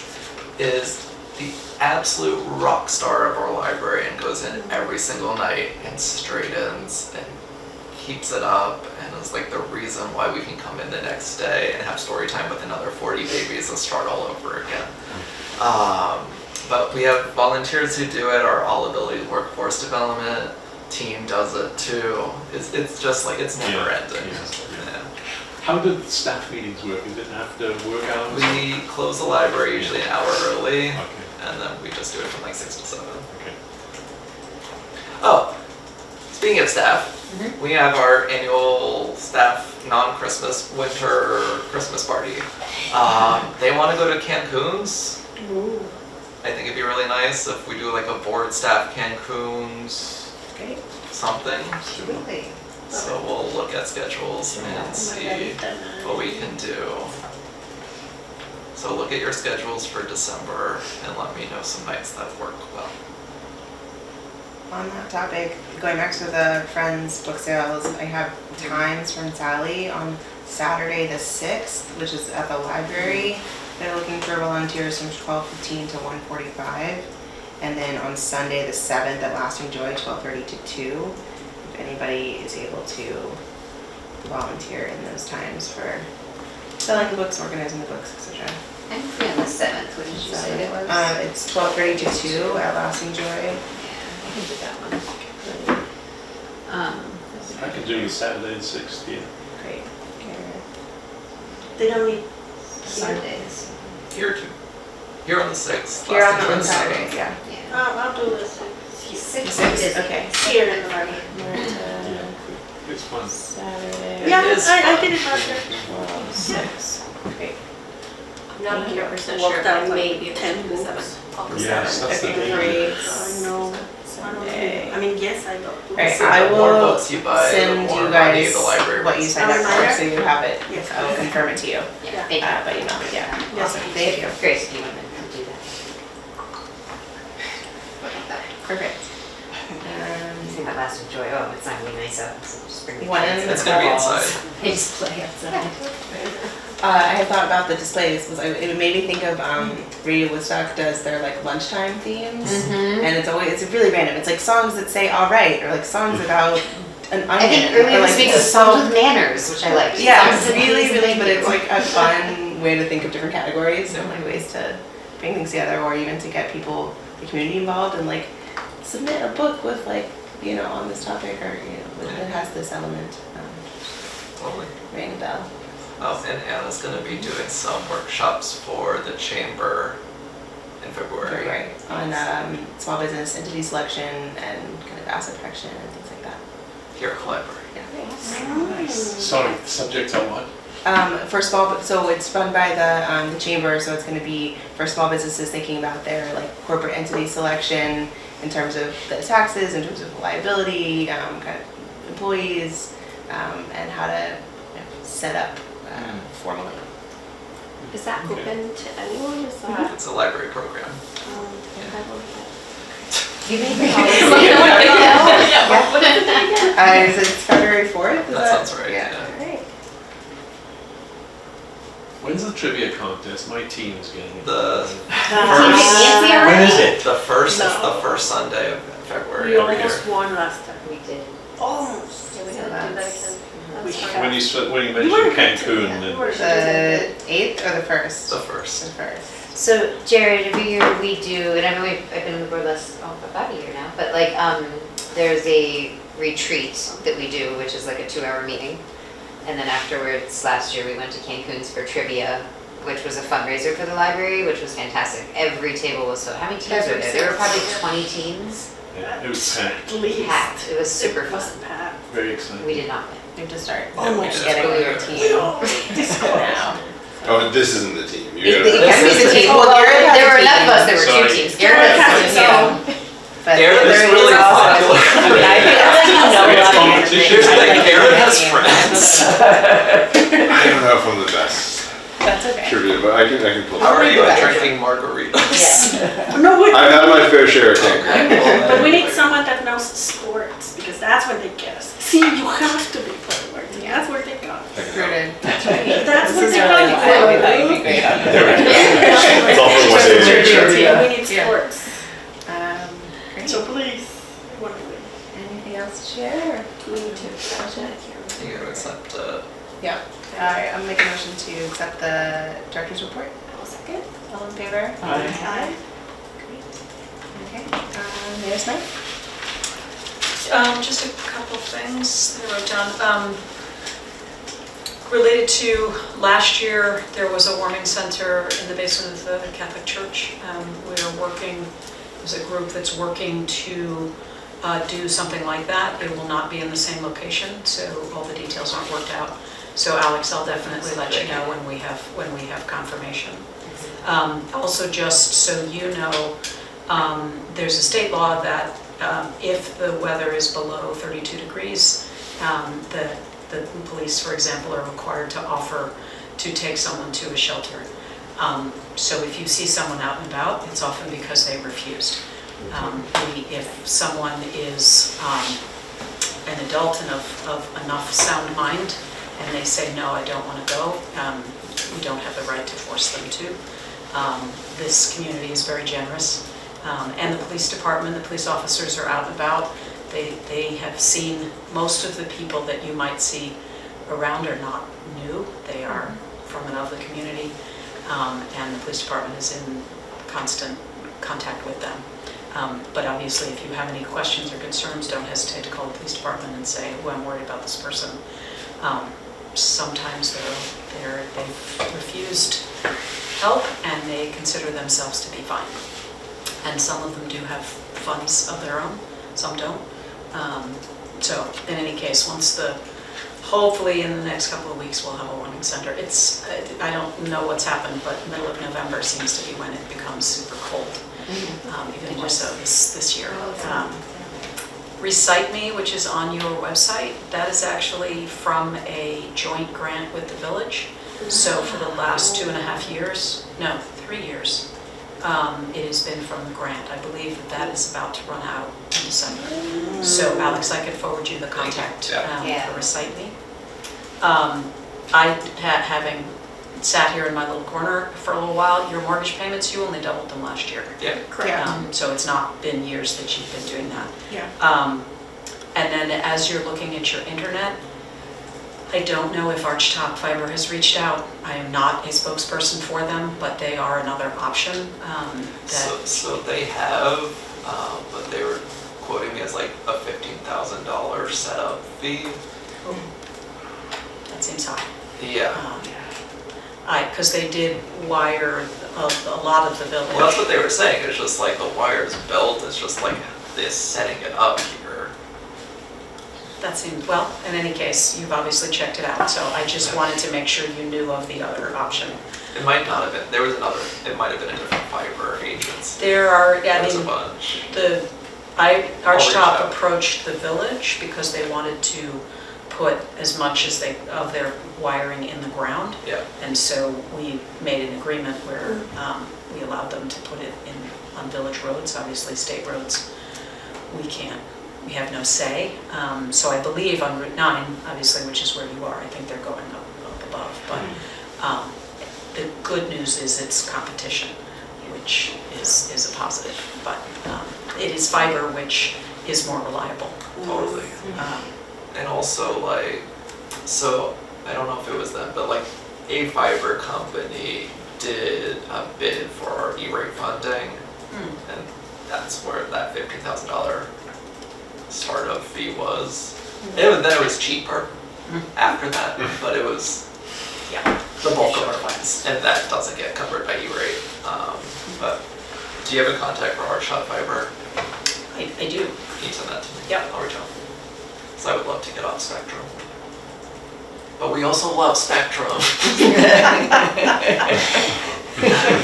is the absolute rock star of our library and goes in every single night and straightens and keeps it up and is like the reason why we can come in the next day and have story time with another 40 babies and start all over again. But we have volunteers who do it. Our All Abilities Workforce Development team does it too. It's just like, it's never ending. Yeah. How do the staff meetings work? Is it after work hours? We close the library usually an hour early, Okay. and then we just do it from like 6 to 7. Okay. Oh, speaking of staff, we have our annual staff non-Christmas winter Christmas party. They want to go to Cancun's. Ooh. I think it'd be really nice if we do like a board staff Cancun's Great. something. Absolutely. So we'll look at schedules and see what we can do. So look at your schedules for December and let me know some nights that work well. On that topic, going back to the Friends book sales, I have times from Sally on Saturday the 6th, which is at the library. They're looking for volunteers from 12:15 to 1:45. And then on Sunday the 7th at Lasting Joy, 12:30 to 2. If anybody is able to volunteer in those times for selling the books, organizing the books, etc. I'm free on the 7th, what did you say it was? It's 12:30 to 2 at Lasting Joy. Yeah, I can do that one. I can do the Saturday the 6th, yeah. Great. They don't need Sundays. Here too. Here on the 6th. Here last on time the the Saturday, 7th. yeah. Yeah. I'll do this. 6th. Okay. Here in the library. Yeah, it's fun. Saturday. Yeah, is I fun. did it last year. 6. Great. I'm not Thank you. 100% Walk sure if down I maybe may be able 10 to do the books. 7th. I'll Yes, that's the Okay, day. great. I know. Sunday. I mean, yes, I don't. Alright, So I the more will books you buy, the send more you money guys the library what you makes. signed up for, Reminder? so you have it. Yes. I will confirm it to you Yeah, thank you. by email. Yeah. Yes, Awesome. Thank you. Grace, if you want to do that. Perfect. I think that last joy, oh, it's not really nice out, so just bring the One kids. in It's gonna be balls. inside. They just play outside. I had thought about the displays. It made me think of Radio Woodstock does their like lunchtime themes, and it's really random. It's like songs that say "all right" or like songs about an onion. I think earlier or, this like, week was songs with manners, which I liked. Yeah, Songs it's with really, manners, really, thank but you. it's like a fun way to think of different categories and like ways to bring things together, or even to get people, the community involved, and like submit a book with like on this topic, or that has this element. Totally. Ring a bell. And Anna's gonna be doing some workshops for the chamber in February. February on small business entity selection and kind of asset protection and things like that. Here at the library. Yeah. Sorry, subject on what? For small, so it's run by the chamber, so it's going to be for small businesses thinking about their like corporate entity selection in terms of the taxes, in terms of liability, kind of employees, and how to set up formally. Is that open to anyone? Is that? It's a library program. I love You made me that. What is it again? Is it February 4th? That sounds right, Yeah. yeah. Great. When's the trivia contest? My team is getting it. The Nancy When already? is it? the first it's No. the first Sunday of February We every year. almost won last time. We did. Almost. Yeah, we So gotta do that that's- again. We That's fine. have- When you were mentioned good too, Cancun, yeah. and You were The 8th or the 1st? The first. The 1st. So Jared, every year we do, and I know I've been on the board less, about a year now, but like, there's a retreat that we do, which is like a 2-hour meeting. And then afterwards, last year we went to Cancun's for trivia, which was a fundraiser for the library, which was fantastic. Every table was so, how many teams were there? There were probably 20 teams. yeah, it was packed. At least. Packed. It was super It was fun. packed. Very exciting. We did not win. We have to start Almost. getting Yeah. your team now. Oh, this isn't the team. It You it gotta, can be the is team. Oh, Well, Garrett has there a were enough team. of us, there were Sorry. 2 teams. Garrett has his own. But Garrett is there really also- popular. I mean, I feel like you know We a have lot of competition. your Here's the thing, things. Garrett has friends. I don't know if I'm the best That's okay. trivia, but I can pull How it. are you at better. drinking margaritas? No, wait. I've had my fair share of Cancun. But we need someone that knows sports because that's when they get us. See, you have to be playing marketing. That's where they got us. Rooted. That's right. That's This where is they really got why we thought us. you'd be great on There we go. It's all for one Just a day. trivia team. We need Yeah. sports. Great. So please, we want to win. Anything else to share? We need to budget. You gotta accept Yeah. Alright, I'm making a motion to accept the director's report. I'll second. All in favor? Aye. Okay. Mayor Smith? Just a couple things that I wrote down. Related to last year, there was a warming center in the basement of the Catholic Church. We are working, there's a group that's working to do something like that. It will not be in the same location, so all the details aren't worked out. So Alex, I'll definitely let you know when we have confirmation. Also, just so you know, there's a state law that if the weather is below 32 degrees, the police, for example, are required to offer to take someone to a shelter. So if you see someone out and about, it's often because they refused. If someone is an adult and of enough sound mind, and they say, no, I don't want to go, we don't have the right to force them to. This community is very generous. And the police department, the police officers are out and about. They have seen most of the people that you might see around are not new. They are from and of the community, and the police department is in constant contact with them. But obviously, if you have any questions or concerns, don't hesitate to call the police department and say, "Oh, I'm worried about this person." Sometimes they've refused help and they consider themselves to be fine. And some of them do have funds of their own, some don't. So in any case, hopefully in the next couple of weeks, we'll have a warming center. I don't know what's happened, but middle of November seems to be when it becomes super cold, even more so this year. Recite Me, which is on your website, that is actually from a joint grant with the village. So for the last 2.5 years, no, 3 years, it has been from the grant. I believe that is about to run out in December. So Alex, I could forward you the contact for Recite Me. Having sat here in my little corner for a little while, your mortgage payments, you only doubled them last year. Yeah. Correct. So it's not been years that you've been doing that. Yeah. And then as you're looking at your internet, I don't know if Archtop Fiber has reached out. I am not a spokesperson for them, but they are another option. So they have, but they were quoting me as like a $15,000 setup fee. That seems high. Yeah. Because they did wire a lot of the village. Well, that's what they were saying. It's just like the wire's built. It's just like this setting it up here. That seemed, well, in any case, you've obviously checked it out, so I just wanted to make sure you knew of the other option. It might not have been. There was another. It might have been a different fiber agency. There are, yeah, There's I a mean, bunch. Archtop out. approached the village because they wanted to put as much as of their wiring in the ground. Yeah. And so we made an agreement where we allowed them to put it on village roads, obviously state roads. We have no say. So I believe on Route 9, obviously, which is where you are, I think they're going up above. But the good news is it's competition, which is a positive. But it is fiber, which is more reliable. Totally. And also like, so I don't know if it was them, but like a fiber company did a bid for our E-rate funding, and that's where that $15,000 startup fee was. And then it was cheaper after that, but it was the bulk of our plans, and that doesn't get covered by E-rate. But do you have a contact for Archtop Fiber? I do. Can you send that to me? Yep. I'll reach out. So I would love to get on Spectrum. But we also love Spectrum.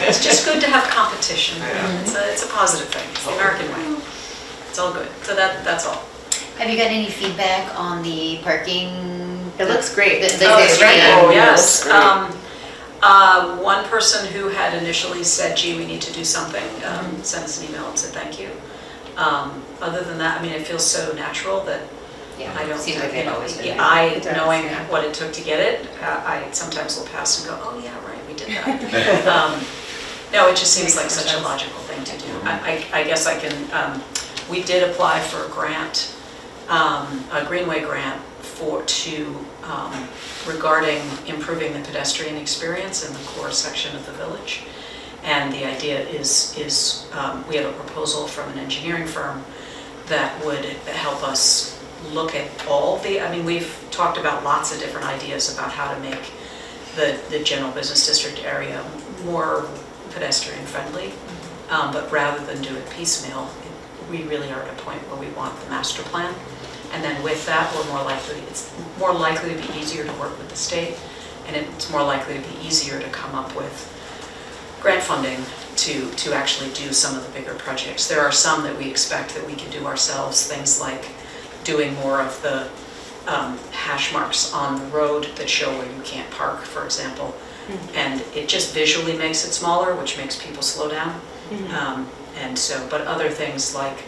It's just good to have competition. Yeah. It's a positive thing. It's the American way. It's all good. So that's all. Have you got any feedback on the parking? It looks great. Yes. One person who had initially said, "Gee, we need to do something," sent us an email and said thank you. Other than that, I mean, it feels so natural that I don't. Seems like they've always been. Knowing what it took to get it, I sometimes will pass and go, "Oh yeah, right, we did that." No, it just seems like such a logical thing to do. I guess I can. We did apply for a grant, a Greenway grant regarding improving the pedestrian experience in the core section of the village. And the idea is we have a proposal from an engineering firm that would help us look at we've talked about lots of different ideas about how to make the general business district area more pedestrian friendly. But rather than do it piecemeal, we really are at a point where we want the master plan. And then with that, it's more likely to be easier to work with the state, and it's more likely to be easier to come up with grant funding to actually do some of the bigger projects. There are some that we expect that we can do ourselves, things like doing more of the hash marks on the road that show where you can't park, for example. And it just visually makes it smaller, which makes people slow down. But other things like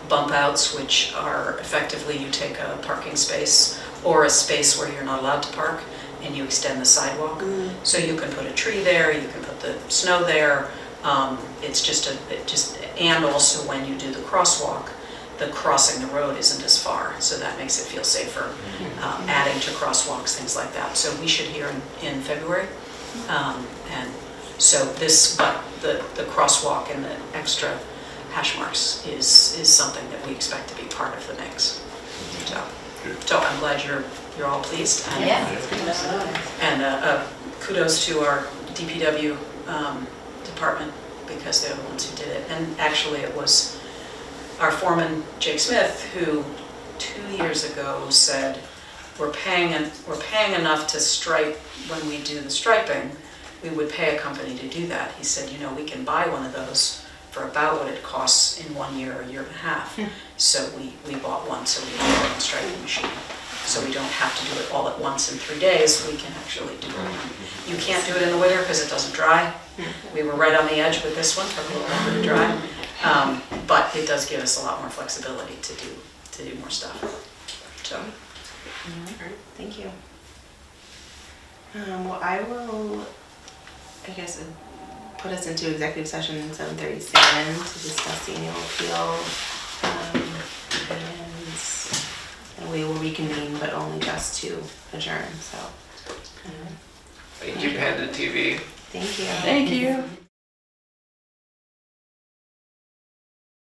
bump outs, which are effectively you take a parking space or a space where you're not allowed to park and you extend the sidewalk. So you can put a tree there, you can put the snow there. And also when you do the crosswalk, the crossing the road isn't as far, so that makes it feel safer. Adding to crosswalks, things like that. So we should hear in February. And so but the crosswalk and the extra hash marks is something that we expect to be part of the mix. So I'm glad you're all pleased. And, and kudos to our DPW department, because they're the ones who did it. And actually it was our foreman, Jake Smith, who 2 years ago said, we're paying enough to stripe when we do the striping. We would pay a company to do that. He said, we can buy one of those for about what it costs in 1 year or a year and a half. So we bought one, so we have our own striping machine. So we don't have to do it all at once in 3 days. We can actually do it. You can't do it in the winter because it doesn't dry. We were right on the edge with this one, for a little longer to dry. But it does give us a lot more flexibility to do more stuff. So. Thank you. Well, I will, I guess, put us into executive session 7:37 to discuss the annual appeal. And we will reconvene, but only just to adjourn, so. Thank you, Panda TV. Thank you. Thank you.